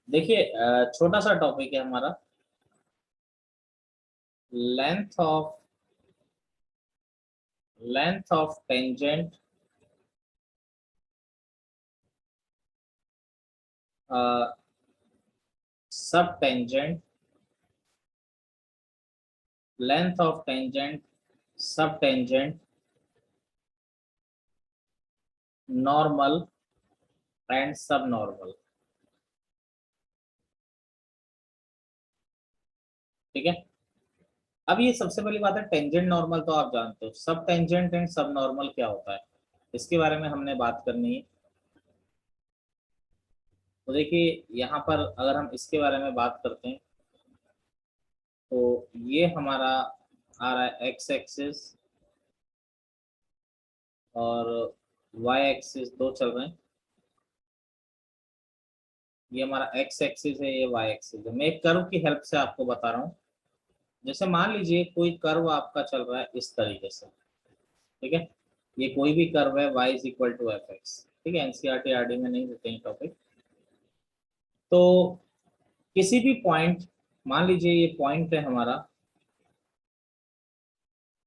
देखिए छोटा सा टॉपिक है हमारा, लेंथ ऑफ टेंजेंट सब टेंजेंट, लेंथ ऑफ टेंजेंट सब टेंजेंट नॉर्मल एंड सब नॉर्मल। ठीक है। अब ये सबसे पहली बात है, टेंजेंट नॉर्मल तो आप जानते हो, सब टेंजेंट एंड सब नॉर्मल क्या होता है, इसके बारे में हमने बात करनी है। तो देखिए यहाँ पर अगर हम इसके बारे में बात करते हैं तो ये हमारा आ रहा है एक्स एक्सिस और वाई एक्सिस, दो चल रहे हैं। ये हमारा एक्स एक्सिस है, ये वाई एक्सिस है। मैं एक कर्व की हेल्प से आपको बता रहा हूँ। जैसे मान लीजिए कोई कर्व आपका चल रहा है इस तरीके से, ठीक है। ये कोई भी कर्व है y is equal to F X, ठीक है। एनसीईआरटी आरडी में नहीं होते हैं टॉपिक। तो किसी भी पॉइंट, मान लीजिए ये पॉइंट है हमारा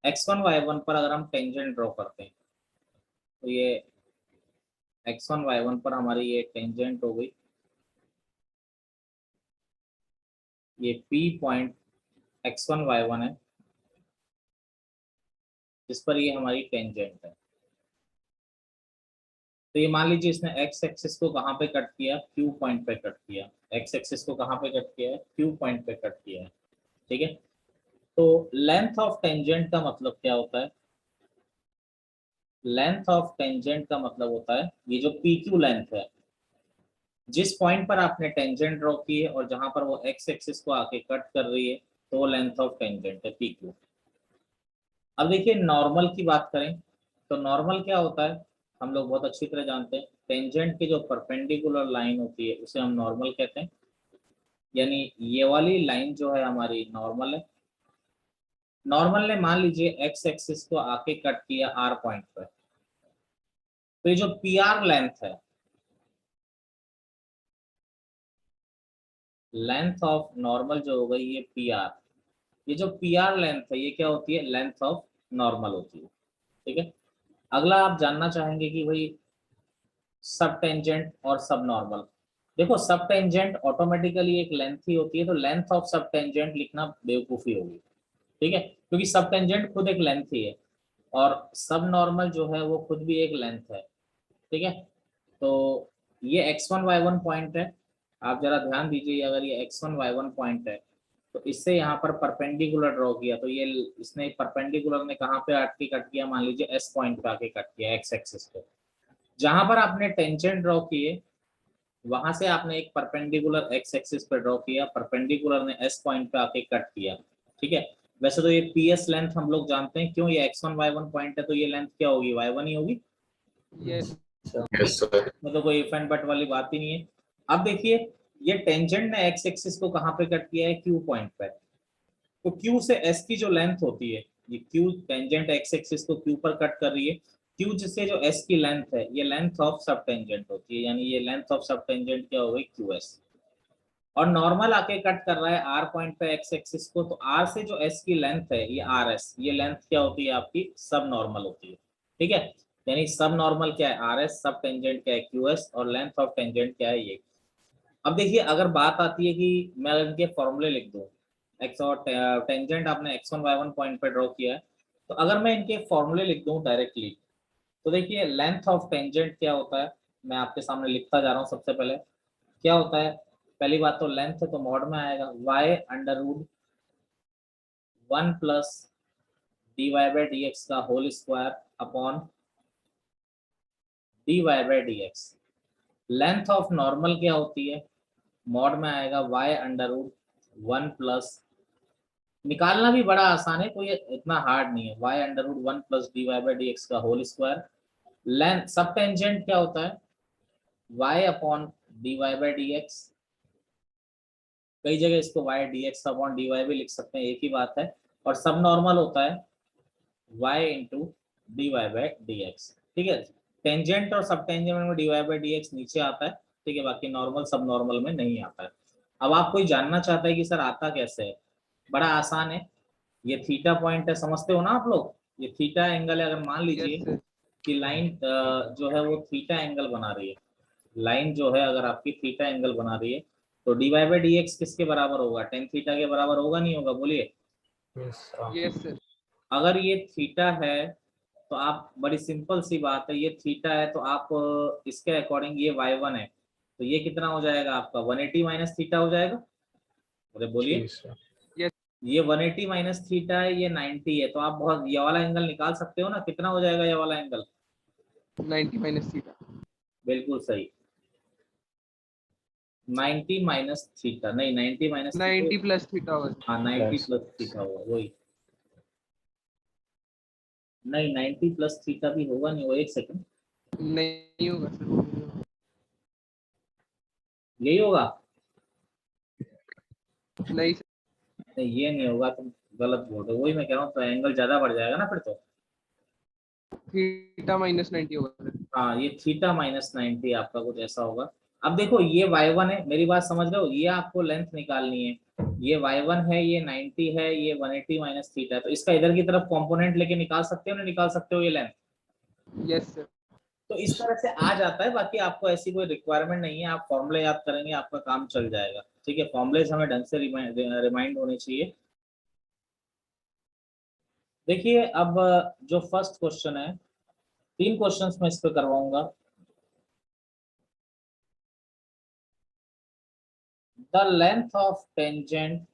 x1 y1 पर, अगर हम टेंजेंट ड्रॉ करते हैं तो ये x1 y1 पर हमारी ये टेंजेंट हो गई। ये P पॉइंट x1 y1 है जिस पर ये हमारी टेंजेंट है। तो ये मान लीजिए इसने x एक्सिस को कहाँ पे कट किया, Q पॉइंट पे कट किया। x एक्सिस को कहाँ पे कट किया है, Q पॉइंट पे कट किया है। ठीक है। तो लेंथ ऑफ टेंजेंट का मतलब क्या होता है, लेंथ ऑफ टेंजेंट का मतलब होता है ये जो पी क्यू लेंथ है, जिस पॉइंट पर आपने टेंजेंट ड्रॉ की है और जहां पर वो एक्स एक्सिस को आके कट कर रही है, तो वो लेंथ ऑफ टेंजेंट है पी क्यू। अब देखिए नॉर्मल की बात करें तो नॉर्मल क्या होता है, हम लोग बहुत अच्छी तरह जानते हैं। टेंजेंट की जो परपेंडिकुलर लाइन होती है उसे हम नॉर्मल कहते हैं, यानी ये वाली लाइन जो है हमारी नॉर्मल है। नॉर्मल ने मान लीजिए एक्स एक्सिस को आके कट किया आर पॉइंट पर, तो ये जो पी आर लेंथ है, लेंथ ऑफ नॉर्मल जो हो गई ये पी आर, ये जो पी आर लेंथ है ये क्या होती है, लेंथ ऑफ नॉर्मल होती है। ठीक है। अगला आप जानना चाहेंगे कि भाई सब टेंजेंट और सब नॉर्मल। देखो सब टेंजेंट ऑटोमेटिकली एक लेंथ ही होती है, तो लेंथ ऑफ सब टेंजेंट लिखना बेवकूफी होगी। ठीक है, क्योंकि सब टेंजेंट खुद एक लेंथ ही है और सब नॉर्मल जो है वो खुद भी एक लेंथ है। ठीक है। तो ये x1 y1 पॉइंट है, आप जरा ध्यान दीजिए। अगर ये x1 y1 पॉइंट है तो इससे यहाँ पर परपेंडिकुलर ड्रॉ किया, तो ये इसने परपेंडिकुलर ने कहाँ पे आके कट किया, मान लीजिए एस पॉइंट पे आके कट किया एक्स एक्सिस पे। जहां पर आपने टेंजेंट ड्रॉ किए वहां से आपने एक परपेंडिकुलर एक्स एक्सिस पे ड्रॉ किया, परपेंडिकुलर ने एस पॉइंट पे आके कट किया। ठीक है। वैसे तो ये पी एस लेंथ हम लोग जानते हैं, क्यों, ये x1 y1 पॉइंट है तो ये लेंथ क्या होगी, y1 ही होगी। Yes yes sir. मतलब कोई इफ एंड बट वाली बात ही नहीं है। अब देखिए ये टेंजेंट ने एक्स एक्सिस को कहाँ पे कट किया है, क्यू पॉइंट पे। तो क्यू से एस की जो लेंथ होती है, ये क्यू टेंजेंट एक्स एक्सिस को क्यू पर कट कर रही है, क्यू जिससे जो एस की लेंथ है ये लेंथ ऑफ सब टेंजेंट होती है, यानी ये लेंथ ऑफ सब टेंजेंट क्या हो गई, क्यू एस। और नॉर्मल आके कट कर रहा है आर पॉइंट पे एक्स एक्सिस को, तो आर से जो एस की लेंथ है ये आर एस, ये लेंथ क्या होती है आपकी, सब नॉर्मल होती है। ठीक है। यानी सब नॉर्मल क्या है, आर एस, सब टेंजेंट क्या है, क्यू एस, और लेंथ ऑफ टेंजेंट क्या है, ये। अब देखिए अगर बात आती है कि मैं इनके फॉर्मूले लिख दूं, एक्स और टेंजेंट आपने x1 y1 पॉइंट पे ड्रॉ किया है, तो अगर मैं इनके फॉर्मूले लिख दूं डायरेक्टली, तो देखिए लेंथ ऑफ टेंजेंट क्या होता है, मैं आपके सामने लिखता जा रहा हूँ। सबसे पहले क्या होता है, पहली बात तो लेंथ है तो मॉड में आएगा y√1 प्लस dy/dx का whole square upon dy/dx। Length of normal क्या होती है, मॉड में आएगा y√1 प्लस, निकालना भी बड़ा आसान है, कोई इतना हार्ड नहीं है, y√1 प्लस dy/dx का होल स्क्वायर। लेंथ सब टेंजेंट क्या होता है, y अपॉन dy/dx, कई जगह इसको y dx अपॉन dy भी लिख सकते हैं, एक ही बात है। और सब नॉर्मल होता है y इंटू dy/dx। ठीक है। टेंजेंट और सब टेंजेंट में dy/dx नीचे आता है, ठीक है, बाकी नॉर्मल सब नॉर्मल में नहीं आता है। अब आप कोई जानना चाहता है कि सर आता कैसे है, बड़ा आसान है। ये थीटा पॉइंट है, समझते हो ना आप लोग, ये थीटा एंगल है। अगर मान यस लीजिए सर। कि लाइन जो है वो थीटा एंगल बना रही है, लाइन जो है अगर आपकी थीटा एंगल बना रही है, तो d y by d x किसके बराबर होगा, टेन थीटा के बराबर होगा नहीं होगा, बोलिए। Yes sir. अगर ये थीटा है तो आप, बड़ी सिंपल सी बात है, ये थीटा है तो आप इसके अकॉर्डिंग ये y1 है, तो ये कितना हो जाएगा आपका 180 माइनस थीटा हो जाएगा। अरे बोलिए, यस। ये 180 माइनस थीटा है, ये 90 है, तो आप बहुत ये वाला एंगल निकाल सकते हो ना, कितना हो जाएगा ये वाला एंगल। 90 minus theta. बिल्कुल सही, 90 माइनस थीटा नहीं, 90 माइनस 90 प्लस थीटा होगा। हाँ 90 प्लस थीटा होगा, वही। नहीं 90 प्लस थीटा भी होगा नहीं, वो एक सेकंड, नहीं होगा सर। यही होगा। नहीं सर। नहीं ये नहीं होगा, तुम गलत बोल रहे हो, वही मैं कह रहा हूँ, तो एंगल ज्यादा बढ़ जाएगा ना फिर तो। थीटा माइनस 90 होगा सर। हाँ ये थीटा माइनस 90 आपका कुछ ऐसा होगा। अब देखो ये y1 है, मेरी बात समझ रहे हो, ये आपको लेंथ निकालनी है, ये y1 है, ये 90 है, ये 180 माइनस थीटा है, तो इसका इधर की तरफ कंपोनेंट लेके निकाल सकते हो ना, निकाल सकते हो ये लेंथ। Yes sir. तो इस तरह से आ जाता है, बाकी आपको ऐसी कोई रिक्वायरमेंट नहीं है, आप फॉर्मूले याद करेंगे आपका काम चल जाएगा, ठीक है। फॉर्मूलेज हमें ढंग से रिमाइंड होने चाहिए। देखिए अब जो फर्स्ट क्वेश्चन है, तीन क्वेश्चंस मैं इस पे करवाऊंगा। The length of tangent,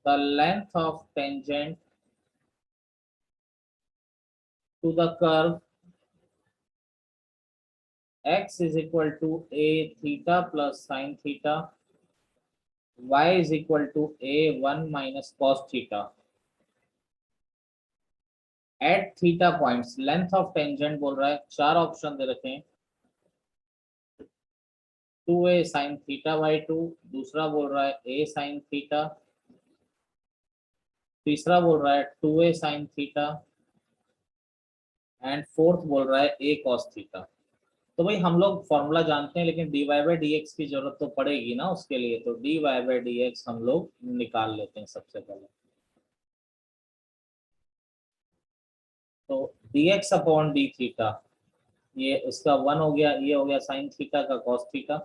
the length of tangent to the curve x is equal to a theta plus sin theta, y is equal to a 1 minus cos theta at theta points। Length of tangent बोल रहा है, चार option दे रखे हैं, 2a sin theta by 2, दूसरा बोल रहा है a sin theta, तीसरा बोल रहा है 2a sin theta, and fourth बोल रहा है a cos theta। तो भाई हम लोग फॉर्मूला जानते हैं, लेकिन d y by d x की जरूरत तो पड़ेगी ना उसके लिए, तो d y by d x हम लोग निकाल लेते हैं सबसे पहले। तो d x upon d theta, ये इसका 1 हो गया, ये हो गया साइन थीटा का cos theta,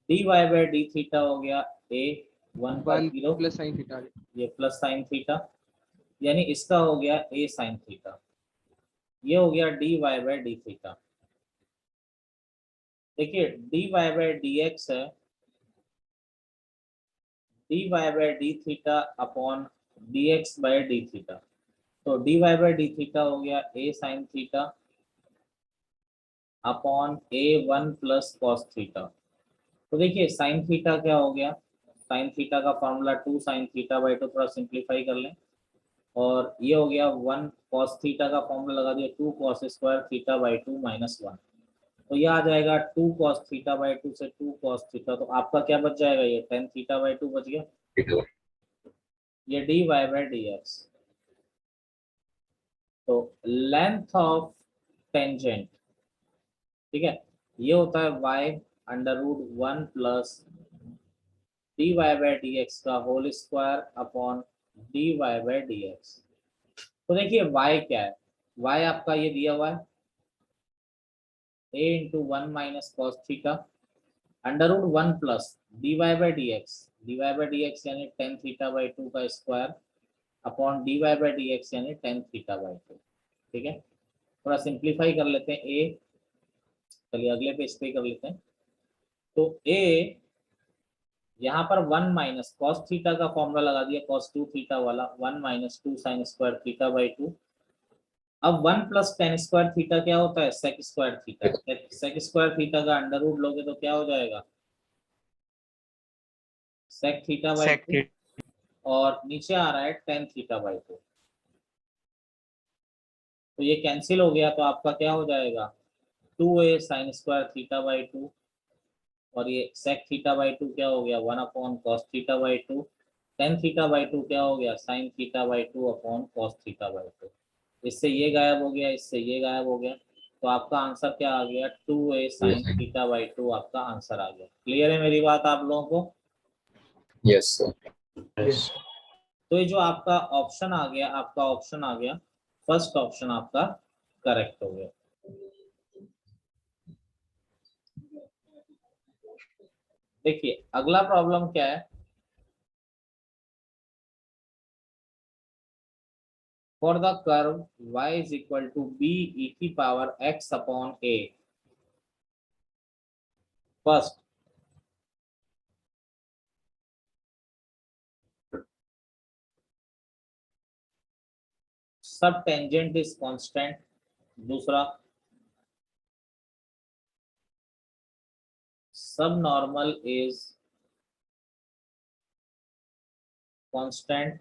d y by d theta हो गया ए 1 का 1 0, प्लस साइन थीटा। ये प्लस साइन थीटा, यानी इसका हो गया ए साइन थीटा, ये हो गया d y by d theta. देखिए d y by d x है d y by d theta upon d x by d theta, तो d y by d theta हो गया a sine theta upon a 1 plus cos theta. तो देखिए sine theta क्या हो गया, sine theta का फॉर्मूला 2 साइन थीटा बाई 2, थोड़ा सिंप्लीफाई कर लें, और ये हो गया 1 कॉस थीटा का फॉर्मूला लगा दिया 2 cos square theta by 2 minus 1, तो ये आ जाएगा 2 कॉस थीटा बाई 2 से 2 कॉस थीटा, तो आपका क्या बच जाएगा, ये 10 थीटा बाई 2 बच गया, ये d y by d x. तो लेंथ ऑफ टेंजेंट, ठीक है, ये होता है y under root 1 plus d y by d x का whole square upon d y by d x. तो देखिए y क्या है, y आपका ये दिया हुआ है a into 1 minus cos theta under root 1 plus d y by d x, d y by d x यानी 10 थीटा बाई 2 का square upon d y by d x यानी 10 थीटा बाई 2, ठीक है। थोड़ा सिंप्लीफाई कर लेते हैं a, चलिए अगले पेज पे कर लेते हैं। तो a यहाँ पर 1 माइनस कॉस थीटा का फॉर्मूला लगा दिया, cos 2 थीटा वाला 1 minus 2 sine square theta by 2। अब 1 प्लस टेन स्क्वायर थीटा क्या होता है, sec square theta, sec square theta का अंडर रूट लोगे तो क्या हो जाएगा, सेक थीटा बाई 2, और नीचे आ रहा है टेन थीटा बाई 2, तो ये कैंसिल हो गया, तो आपका क्या हो जाएगा 2a sine square theta by 2, और ये सेक थीटा बाई 2 क्या हो गया 1 upon cos theta by 2, tan theta by 2 क्या हो गया sine theta by 2 upon cos theta by 2। इससे ये गायब हो गया, इससे ये गायब हो गया, तो आपका आंसर क्या आ गया, 2a sin थीटा बाई 2 आपका आंसर आ गया। क्लियर है मेरी बात आप लोगों को? Yes sir. तो ये जो आपका ऑप्शन आ गया, आपका ऑप्शन आ गया, फर्स्ट ऑप्शन आपका करेक्ट हो गया। देखिए अगला प्रॉब्लम क्या है, for the curve y is equal to b e की power x upon a, first सब टेंजेंट इज कांस्टेंट, दूसरा सब normal is constant,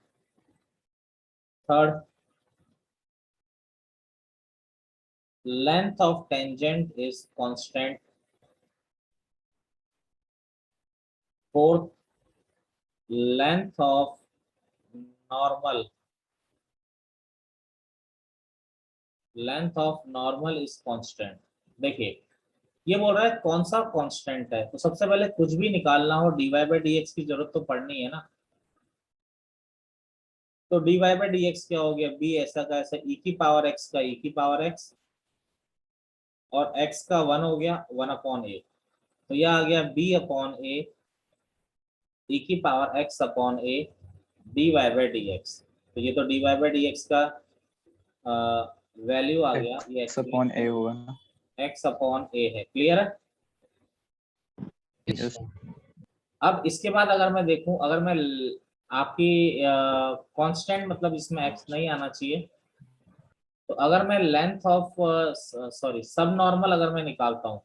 third length of tangent is constant, fourth length of normal is constant। देखिए ये बोल रहा है कौन सा कांस्टेंट है, तो सबसे पहले कुछ भी निकालना हो dy बाई dx की जरूरत तो पड़नी है ना। तो dy बाई dx क्या हो गया, b ऐसा का ऐसा e की पावर x का e की पावर x, और x का 1 हो गया 1 अपॉन a, तो यह आ गया b अपॉन a e की power x upon a dy by dx। तो ये तो dy बाई dx का वैल्यू आ गया, ये x अपॉन a होगा ना। x अपॉन a है। क्लियर है? यस अब इसके बाद अगर मैं देखूं, अगर मैं आपकी कांस्टेंट मतलब इसमें x नहीं आना चाहिए, तो अगर मैं लेंथ ऑफ सॉरी सब नॉर्मल अगर मैं निकालता हूं,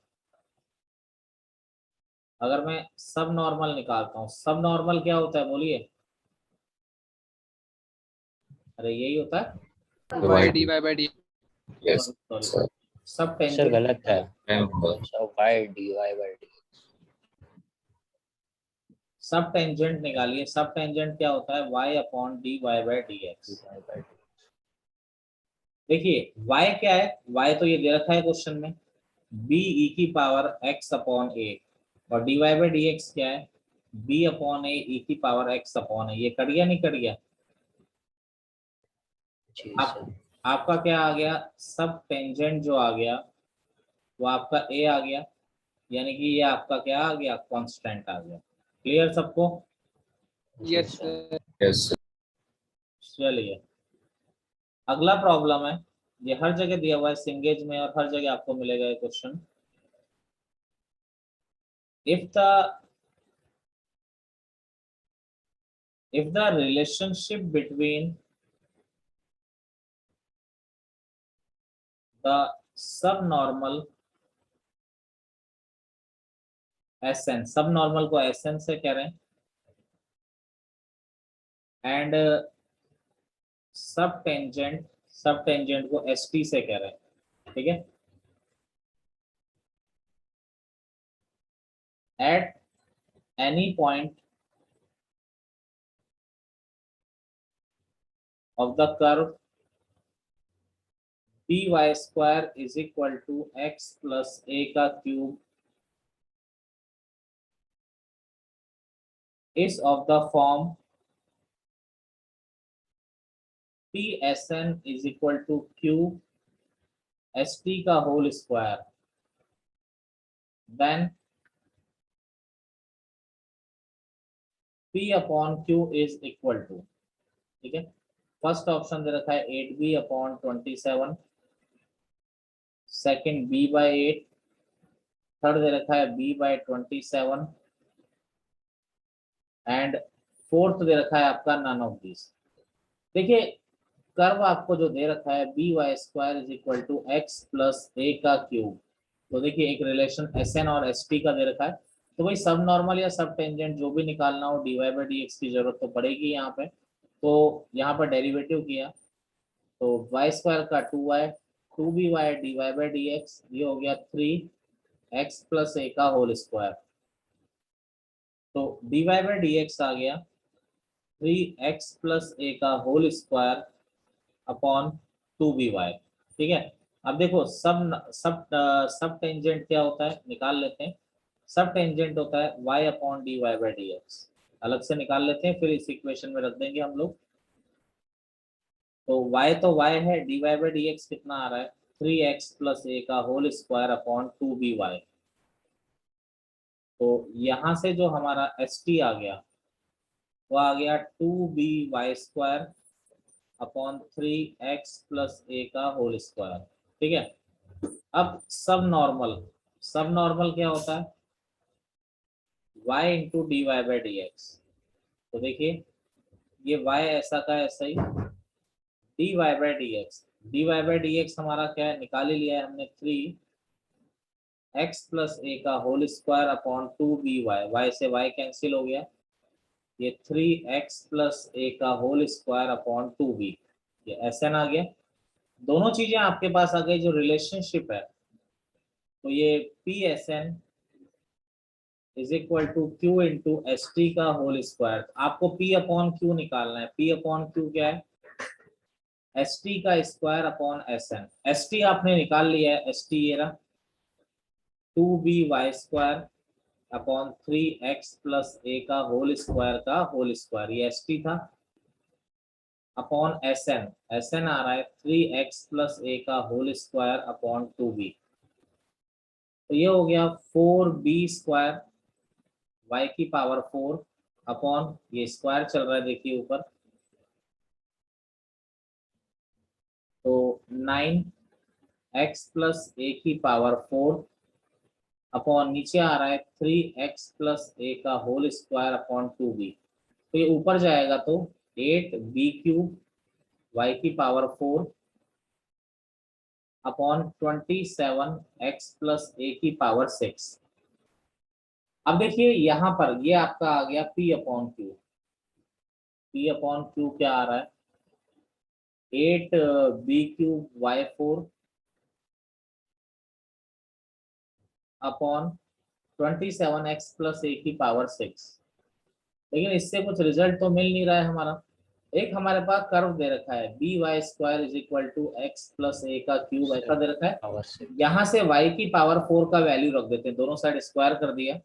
अगर मैं सब नॉर्मल निकालता हूं, सब नॉर्मल क्या होता है बोलिए? अरे यही होता है y dy by d। Yes sorry sir. सब सर टेंजेंट गलत है, मैं y dy by dx। सब टेंजेंट निकालिए, सब टेंजेंट क्या होता है, y upon dy by dx। देखिए y क्या है, y तो ये दे रखा है क्वेश्चन में, b e की पावर x अपॉन a, और dy बाई dx क्या है, b अपॉन a e की पावर x अपॉन a। ये कट गया नहीं कट गया? जी आप सर। आपका क्या आ गया, सब टेंजेंट जो आ गया वो आपका a आ गया, यानी कि ये आपका क्या आ गया, कांस्टेंट आ गया। क्लियर सबको? जी यस सर। यस चलिए अगला प्रॉब्लम है, ये हर जगह दिया हुआ है सिंगेज में, और हर जगह आपको मिलेगा ये question. if the relationship between the subnormal Sn, subnormal को Sn से कह रहे हैं, एंड सब टेंजेंट को St से कह रहे हैं, ठीक है। At any point of the curve by square is equal to x plus a का cube is of the form Psn is equal to Q St का whole square, then P upon Q is equal to, ठीक है। First option दे रखा है 8b upon 27, second b by 8, third दे रखा है b बाई 27, एंड फोर्थ दे रखा है आपका नन ऑफ दिस। देखिए कर्व आपको जो दे रखा है b y square is equal to x plus a का क्यूब, तो देखिए एक रिलेशन एस एन और एस टी का दे रखा है, तो भाई सब नॉर्मल या सब टेंजेंट जो भी निकालना हो d y by d x की जरूरत तो पड़ेगी यहाँ पे। तो यहाँ पर डेरिवेटिव किया तो वाई स्क्वायर का 2y 2by d y by d x, ये हो गया 3x प्लस ए का होल स्क्वायर, तो d y by d x आ गया 3x प्लस ए का होल स्क्वायर अपॉन 2by, ठीक है। अब देखो सब सब सब टेंजेंट क्या होता है, निकाल लेते हैं। सब टेंजेंट होता है y upon d y by d x, अलग से निकाल लेते हैं, फिर इस इक्वेशन में रख देंगे हम लोग। तो y तो y है, d y by d x कितना आ रहा है, 3x प्लस ए का होल स्क्वायर अपॉन 2by। तो यहाँ से जो हमारा st आ गया वो आ गया 2by² upon 3x plus a का होल स्क्वायर। ठीक है, अब सब नॉर्मल क्या होता है, y into d y by d x. तो देखिए ये y ऐसा का ऐसा ही, d y by d x, d y by d x हमारा क्या है, निकाल ही लिया है हमने, 3x प्लस ए का whole square upon 2by, y से y कैंसिल हो गया, ये 3x प्लस ए का होल स्क्वायर अपॉन 2b, ये SN आ गया। दोनों चीजें आपके पास आ गई, जो रिलेशनशिप है, तो ये PSN is equal to Q into ST का होल स्क्वायर। आपको P अपॉन Q निकालना है, P अपॉन Q क्या है, ST का स्क्वायर अपॉन SN। ST आपने निकाल लिया है, ST ये रहा 2by² upon 3x plus a का होल स्क्वायर, ये ST था, अपॉन SN आ रहा है 3x प्लस ए का होल स्क्वायर अपॉन 2b। तो ये हो गया 4b² y की पावर 4 अपॉन, ये स्क्वायर चल रहा है देखिए ऊपर, तो 9x प्लस ए की पावर 4 अपॉन, नीचे आ रहा है 3x प्लस ए का होल स्क्वायर अपॉन 2b। तो ये ऊपर जाएगा तो 8b³ y की power 4 upon 27x plus a की पावर 6। अब देखिए यहाँ पर ये आपका आ गया P upon Q। P upon Q क्या आ रहा है, 8b³ y4 upon 27x plus a की पावर 6। लेकिन इससे कुछ रिजल्ट तो मिल नहीं रहा है हमारा। एक हमारे पास कर्व दे रखा है by² is equal to x plus a का क्यूब, ऐसा दे रखा है। पावर 6। यहाँ से y की पावर 4 का वैल्यू रख देते हैं, दोनों साइड स्क्वायर कर दिया,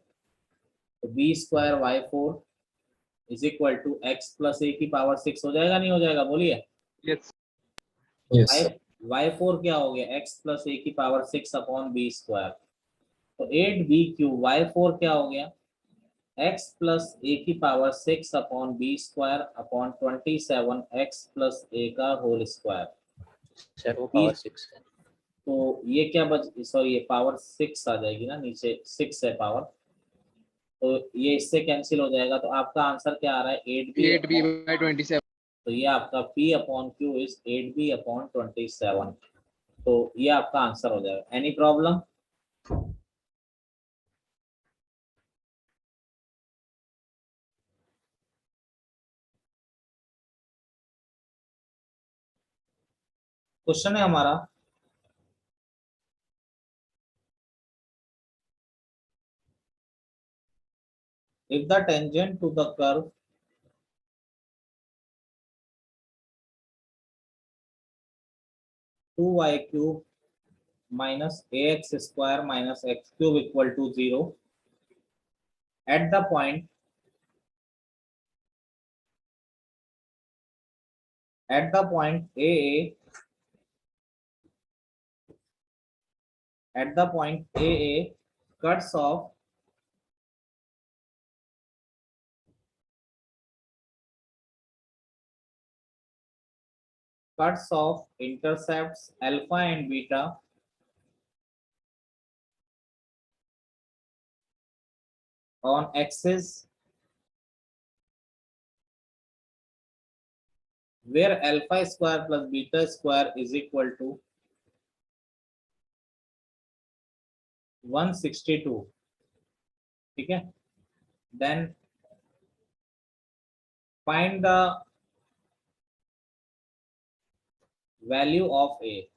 तो b² y4 is equal to x plus a की पावर 6 हो जाएगा, नहीं हो जाएगा, बोलिए। Yes. Yes, sir. y4 क्या हो गया, x प्लस ए की पावर 6 अपॉन b²। तो 8b³ y4 क्या हो गया, x प्लस ए की power 6 upon b² upon 27x plus a का होल स्क्वायर। सर वो पावर 6 है। तो ये क्या बच, सॉरी ये पावर 6 आ जाएगी ना, नीचे 6 है पावर, तो ये इससे कैंसिल हो जाएगा। तो आपका आंसर क्या आ रहा है, 8b by 27. तो ये आपका P upon Q is 8b upon 27। तो ये आपका आंसर हो जाएगा। Any problem? क्वेश्चन है हमारा, if the tangent to the curve to y cube minus ax square minus x cube equal to 0 at the point AA, at the point AA cuts off intercepts alpha and beta on axis where alpha square plus beta square is equal to 162, ठीक है। Then find the value of a.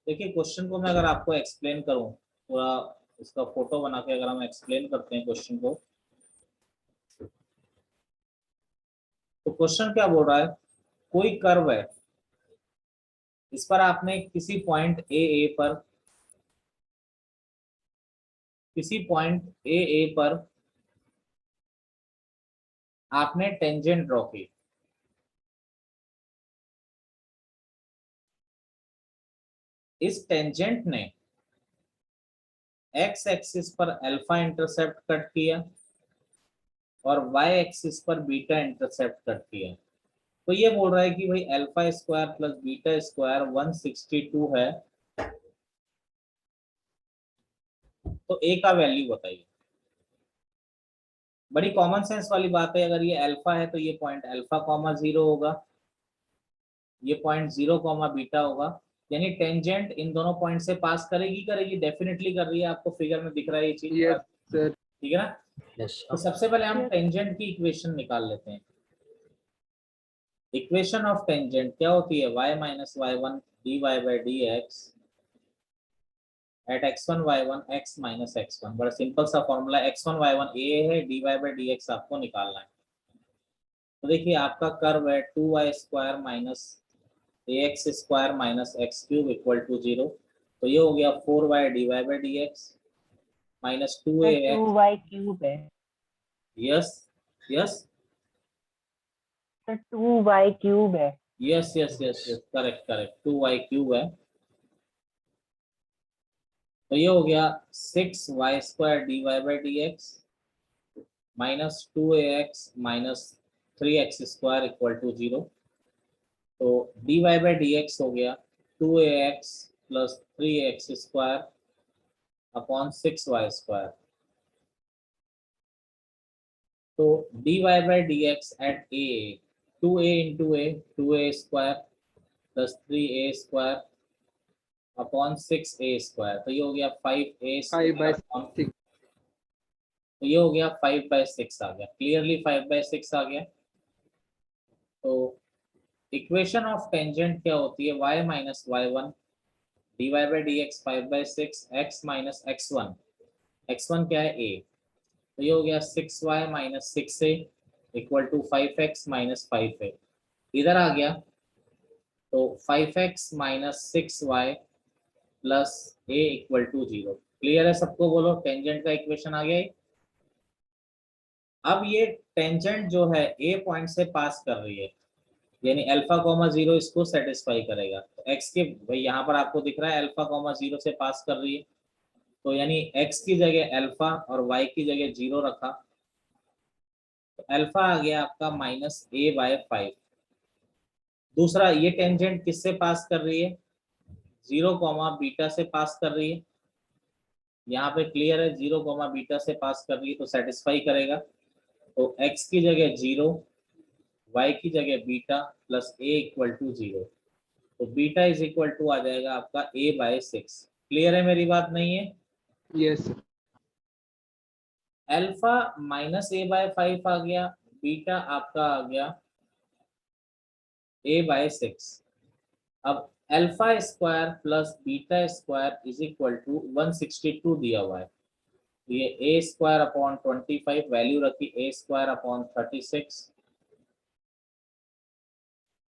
देखिए question को मैं अगर आपको explain करूं, पूरा इसका फोटो बना के अगर हम एक्सप्लेन करते हैं क्वेश्चन को, तो क्वेश्चन क्या बोल रहा है, कोई कर्व है, इस पर आपने किसी पॉइंट ए पर आपने टेंजेंट ड्रॉ की। इस टेंजेंट ने एक्स एक्सिस पर अल्फा इंटरसेप्ट कट किया और वाई एक्सिस पर बीटा इंटरसेप्ट कट किया। तो ये बोल रहा है कि भाई alpha square plus beta square 162 है, तो ए का वैल्यू बताइए। बड़ी कॉमन सेंस वाली बात है, अगर ये अल्फा है तो ये पॉइंट अल्फा कॉमा 0 होगा, ये पॉइंट 0 कॉमा बीटा होगा, यानी टेंजेंट इन दोनों पॉइंट से पास करेगी, डेफिनेटली कर रही है, आपको फिगर में दिख रहा है ये चीज। Yes, sir. ठीक है ना। Yes, तो sir. सबसे पहले हम टेंजेंट की इक्वेशन निकाल लेते हैं। इक्वेशन ऑफ टेंजेंट क्या होती है, y minus y1 dy by dx at x1 y1 x minus x1। बड़ा सिंपल सा फॉर्मूला, x1 y1 a है, dy बाई dx आपको निकालना है। तो देखिए आपका कर्व है 2y square minus ax square minus x cube equal to 0। तो ये हो गया 4y dy by dx minus 2ax। 2y cube है yes yes sir, 2y cube है। Yes yes yes yes, correct correct, 2y cube है। तो ये हो गया 6y square dy by dx minus 2ax minus 3x square equal to 0। तो dy by dx हो गया 2ax plus 3x square upon 6y square. तो dy by dx at a, 2a into a, 2a square plus 3a square upon 6a square. तो ये हो गया 5a 5 by square. 6. तो ये हो गया 5/6 आ गया, क्लियरली 5/6 आ गया। तो इक्वेशन ऑफ टेंजेंट क्या होती है, y minus y1 dy by dx 5/6 x minus x1, x1 क्या है a। तो ये हो गया 6y minus 6a equal to 5x minus 5a। इधर आ गया तो 5x minus 6y plus a equal to 0। Clear है सबको, बोलो टेंजेंट का इक्वेशन आ गया ये। अब ये टेंजेंट जो है ए पॉइंट से पास कर रही है, यानी अल्फा कॉमा 0 इसको सेटिस्फाई करेगा। तो एक्स के भाई यहाँ पर आपको दिख रहा है अल्फा कॉमा 0 से पास कर रही है, तो यानी एक्स की जगह अल्फा और वाई की जगह 0 रखा, तो अल्फा आ गया आपका माइनस a बाय 5। दूसरा, ये टेंजेंट किससे पास कर रही है, 0 कॉमा बीटा से पास कर रही है। यहाँ पे क्लियर है 0 कॉमा बीटा से पास कर रही है, तो सेटिस्फाई करेगा। तो x की जगह 0, y की जगह beta plus a equal to 0। तो बीटा इज इक्वल टू आ जाएगा आपका a बाय 6। क्लियर है मेरी बात, नहीं है। Yes, sir. Alpha minus a by 5 आ गया, बीटा आपका आ गया a बाय 6। अब alpha square plus beta square is equal to 162 दिया हुआ है। ये a स्क्वायर अपॉन 25 वैल्यू रखी, a स्क्वायर अपॉन 36।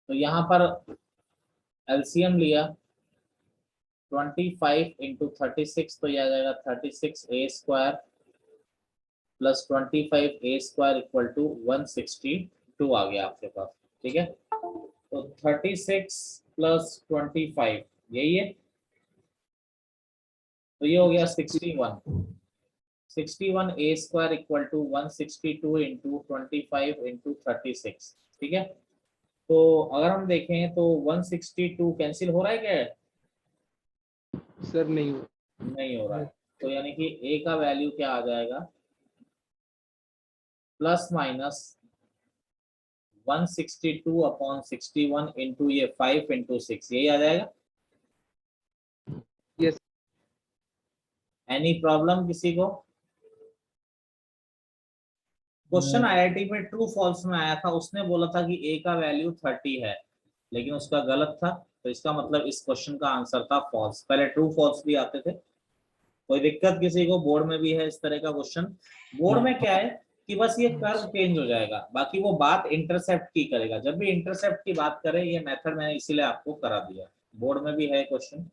तो यहाँ पर एलसीएम लिया 25 इंटू 36, तो यह आ जाएगा 36a square plus 25a square equal to 162 आ गया आपके पास। ठीक है, तो 36 प्लस 25 यही है, तो ये हो गया 61 a square equal to 162 into 25 into 36। ठीक है, तो अगर हम देखें तो 162 कैंसिल हो रहा है क्या, Sir, नहीं हुआ. नहीं हो रहा है। तो यानी कि a का वैल्यू क्या आ जाएगा, प्लस माइनस 162 अपॉन 61 इंटू ये 5 इंटू 6, यही आ जाएगा। Yes. एनी प्रॉब्लम किसी को? क्वेश्चन आईआईटी में ट्रू फॉल्स में आया था, उसने बोला था कि a का वैल्यू 30 है, लेकिन उसका गलत था। तो इसका मतलब इस क्वेश्चन का आंसर था फॉल्स। पहले ट्रू फॉल्स भी आते थे। कोई दिक्कत किसी को? बोर्ड में भी है इस तरह का क्वेश्चन। बोर्ड में क्या है कि बस ये कर्व चेंज हो जाएगा, बाकी वो बात इंटरसेप्ट की करेगा। जब भी इंटरसेप्ट की बात करें, ये मेथड मैंने इसीलिए आपको करा दिया। बोर्ड में भी है क्वेश्चन।